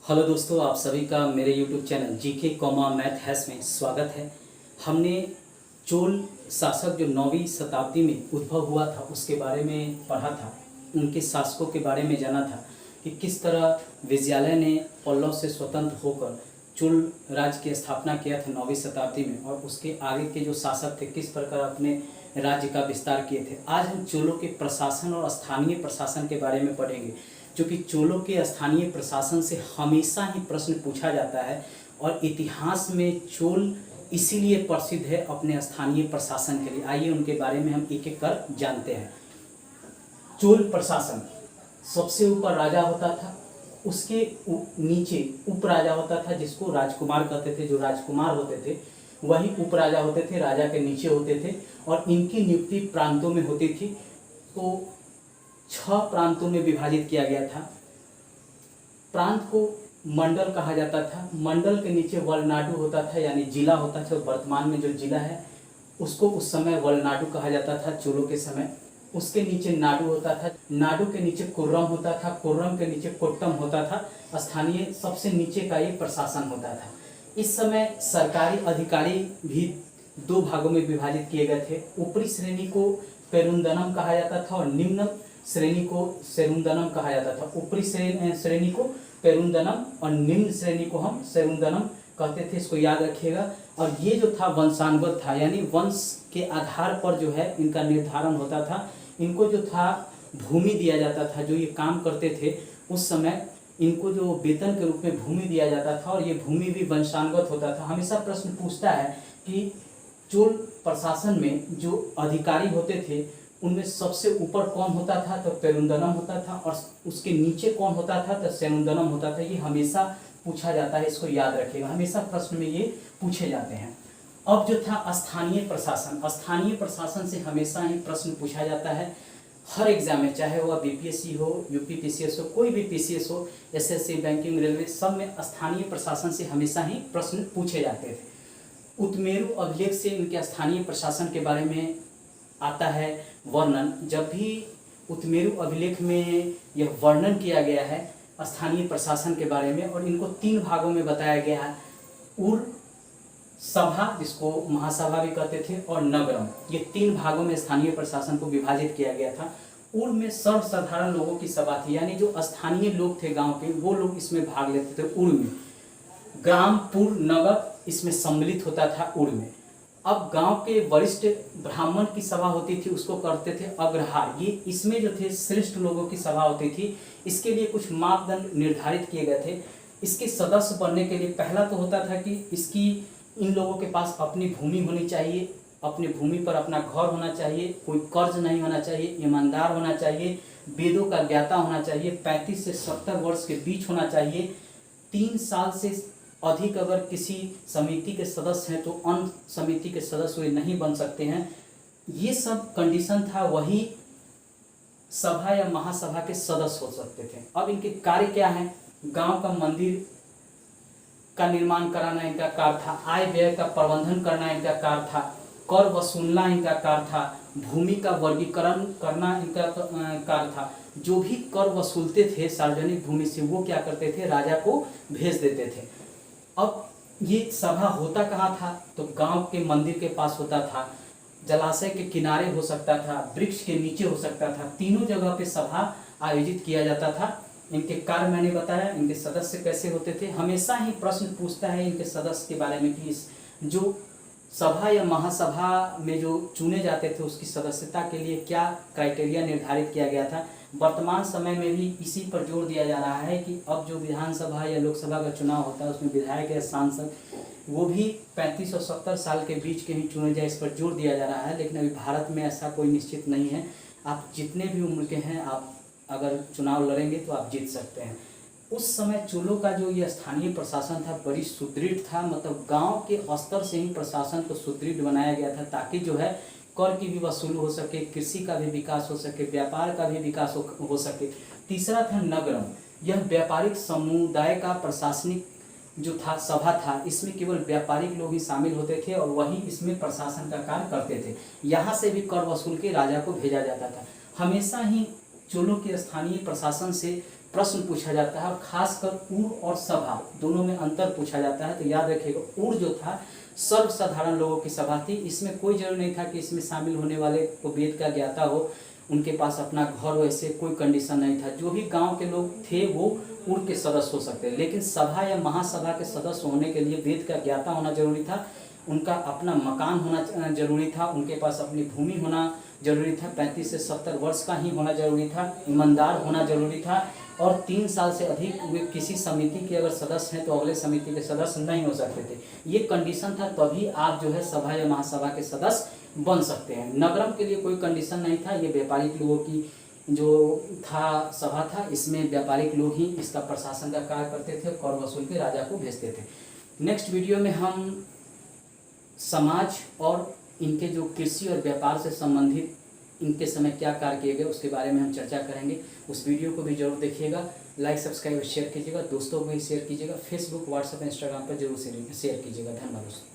Hello दोस्तों, आप सभी का मेरे YouTube channel GK comma math हैस में स्वागत है। हमने चोल शासक जो 9वीं शताब्दी में उद्भव हुआ था उसके बारे में पढ़ा था। उनके शासकों के बारे में जाना था कि किस तरह विजयालय ने पल्लव से स्वतंत्र होकर चोल राज्य की स्थापना किया था 9वीं शताब्दी में, और उसके आगे के जो शासक थे किस प्रकार अपने राज्य का विस्तार किए थे। आज हम चोलों के प्रशासन और स्थानीय प्रशासन के बारे में पढ़ेंगे, जो कि चोलों के स्थानीय प्रशासन से हमेशा ही प्रश्न पूछा जाता है और इतिहास में चोल इसीलिए प्रसिद्ध है अपने स्थानीय प्रशासन के लिए। आइए उनके बारे में हम एक एक कर जानते हैं। चोल प्रशासन, सबसे ऊपर राजा होता था, उसके नीचे उप राजा होता था जिसको राजकुमार कहते थे। जो राजकुमार होते थे वही उप राजा होते थे, राजा के नीचे होते थे, और इनकी नियुक्ति प्रांतों में होती थी। तो 6 प्रांतों में विभाजित किया गया था। प्रांत को मंडल कहा जाता था। मंडल के नीचे वलनाडु होता था, यानी जिला होता था। वर्तमान में जो जिला है उसको उस समय वलनाडु कहा जाता था चोलों के समय। उसके नीचे नाडु होता था, नाडु के नीचे कुर्रम होता था, कुर्रम के नीचे कोट्टम होता था। स्थानीय सबसे नीचे का ये प्रशासन होता था। इस समय सरकारी अधिकारी भी 2 भागों में विभाजित किए गए थे। ऊपरी श्रेणी को पेरुंदनम कहा जाता था और निम्न श्रेणी को सेरुंदनम कहा जाता था। ऊपरी श्रेणी को पेरुंदनम और निम्न श्रेणी को हम सेरुंदनम कहते थे। इसको याद रखिएगा। और ये जो था वंशानुगत था, यानी वंश के आधार पर जो है इनका निर्धारण होता था। इनको जो था भूमि दिया जाता था। जो ये काम करते थे उस समय इनको जो वेतन के रूप में भूमि दिया जाता था, और ये भूमि भी वंशानुगत होता था। हमेशा प्रश्न पूछता है कि चोल प्रशासन में जो अधिकारी होते थे उनमें सबसे ऊपर कौन होता था, तो पेरुंदनम होता था, और उसके नीचे कौन होता था, तो सेरुंदनम होता था। ये हमेशा पूछा जाता है, इसको याद रखिएगा, हमेशा प्रश्न में ये पूछे जाते हैं। अब जो था स्थानीय प्रशासन, स्थानीय प्रशासन से हमेशा ही प्रश्न पूछा जाता है हर एग्जाम में, चाहे वह बीपीएससी हो, यूपी पीसीएस हो, कोई भी पीसीएस हो, एसएससी, बैंकिंग, रेलवे, सब में स्थानीय प्रशासन से हमेशा ही प्रश्न पूछे जाते थे। उत्मेरु अभिलेख से इनके स्थानीय प्रशासन के बारे में आता है वर्णन। जब भी उत्मेरु अभिलेख में यह वर्णन किया गया है स्थानीय प्रशासन के बारे में, और इनको 3 भागों में बताया गया है। उर सभा, जिसको महासभा भी कहते थे, और नगरम, ये 3 भागों में स्थानीय प्रशासन को विभाजित किया गया था। उर में सर्वसाधारण लोगों की सभा थी, यानी जो स्थानीय लोग थे गांव के, वो लोग इसमें भाग लेते थे। उर में ग्राम, पुर, नगर इसमें सम्मिलित होता था उर में। अब गांव के वरिष्ठ ब्राह्मण की सभा होती थी, उसको करते थे अग्रहार। ये इसमें जो थे श्रेष्ठ लोगों की सभा होती थी। इसके लिए कुछ मापदंड निर्धारित किए गए थे। इसके सदस्य बनने के लिए पहला तो होता था कि इन लोगों के पास अपनी भूमि होनी चाहिए, अपनी भूमि पर अपना घर होना चाहिए, कोई कर्ज नहीं होना चाहिए, ईमानदार होना चाहिए, वेदों का ज्ञाता होना चाहिए, 35 से 70 वर्ष के बीच होना चाहिए, 3 साल से अधिक अगर किसी समिति के सदस्य हैं तो अन्य समिति के सदस्य वे नहीं बन सकते हैं। ये सब कंडीशन था। वही सभा या महासभा के सदस्य हो सकते थे। अब इनके कार्य क्या है? गांव का मंदिर का निर्माण कराना इनका कार्य था, आय व्यय का प्रबंधन करना इनका कार्य था, कर वसूलना इनका कार्य था, भूमि का वर्गीकरण करना इनका कार्य था। जो भी कर वसूलते थे सार्वजनिक भूमि से, वो क्या करते थे, राजा को भेज देते थे। अब ये सभा होता कहाँ था, तो गांव के मंदिर के पास होता था, जलाशय के किनारे हो सकता था, वृक्ष के नीचे हो सकता था। तीनों जगह पे सभा आयोजित किया जाता था। इनके कार्य मैंने बताया, इनके सदस्य कैसे होते थे। हमेशा ही प्रश्न पूछता है इनके सदस्य के बारे में कि जो सभा या महासभा में जो चुने जाते थे उसकी सदस्यता के लिए क्या क्राइटेरिया निर्धारित किया गया था। वर्तमान समय में भी इसी पर जोर दिया जा रहा है कि अब जो विधानसभा या लोकसभा का चुनाव होता है उसमें विधायक या सांसद वो भी 35 और 70 साल के बीच के ही चुने जाए, इस पर जोर दिया जा रहा है। लेकिन अभी भारत में ऐसा कोई निश्चित नहीं है। आप जितने भी उम्र के हैं, आप अगर चुनाव लड़ेंगे तो आप जीत सकते हैं। उस समय चोलों का जो ये स्थानीय प्रशासन था बड़ी सुदृढ़ था। मतलब गांव के स्तर से ही प्रशासन को सुदृढ़ बनाया गया था, ताकि जो है कर की भी वसूल हो सके, कृषि का भी विकास हो सके, व्यापार का भी विकास हो सके। तीसरा था नगरम। यह व्यापारिक समुदाय का प्रशासनिक जो था सभा था, इसमें केवल व्यापारिक लोग ही शामिल होते थे और वही इसमें प्रशासन का कार्य करते थे। यहाँ से भी कर वसूल के राजा को भेजा जाता था। हमेशा ही चोलों के स्थानीय प्रशासन से प्रश्न पूछा जाता है और खासकर ऊर और सभा दोनों में अंतर पूछा जाता है। तो याद रखिएगा, ऊर जो था सर्वसाधारण लोगों की सभा थी, इसमें कोई जरूरी नहीं था कि इसमें शामिल होने वाले को वेद का ज्ञाता हो, उनके पास अपना घर हो, ऐसे कोई कंडीशन नहीं था। जो भी गांव के लोग थे वो ऊर के सदस्य हो सकते हैं, लेकिन सभा या महासभा के सदस्य होने के लिए वेद का ज्ञाता होना जरूरी था, उनका अपना मकान होना जरूरी था, उनके पास अपनी भूमि होना जरूरी था, 35 से 70 वर्ष का ही होना जरूरी था, ईमानदार होना जरूरी था, और 3 साल से अधिक वे किसी समिति के अगर सदस्य हैं तो अगले समिति के सदस्य नहीं हो सकते थे। ये कंडीशन था, तभी आप जो है सभा या महासभा के सदस्य बन सकते हैं। नगरम के लिए कोई कंडीशन नहीं था, ये व्यापारिक लोगों की जो था सभा था, इसमें व्यापारिक लोग ही इसका प्रशासन का कार्य करते थे, कर वसूल के राजा को भेजते थे। नेक्स्ट वीडियो में हम समाज और इनके जो कृषि और व्यापार से संबंधित इनके समय क्या कार्य किए गए उसके बारे में हम चर्चा करेंगे। उस वीडियो को भी जरूर देखिएगा, लाइक सब्सक्राइब शेयर कीजिएगा, दोस्तों को भी शेयर कीजिएगा, फेसबुक व्हाट्सएप इंस्टाग्राम पर जरूर शेयर कीजिएगा। धन्यवाद दोस्तों।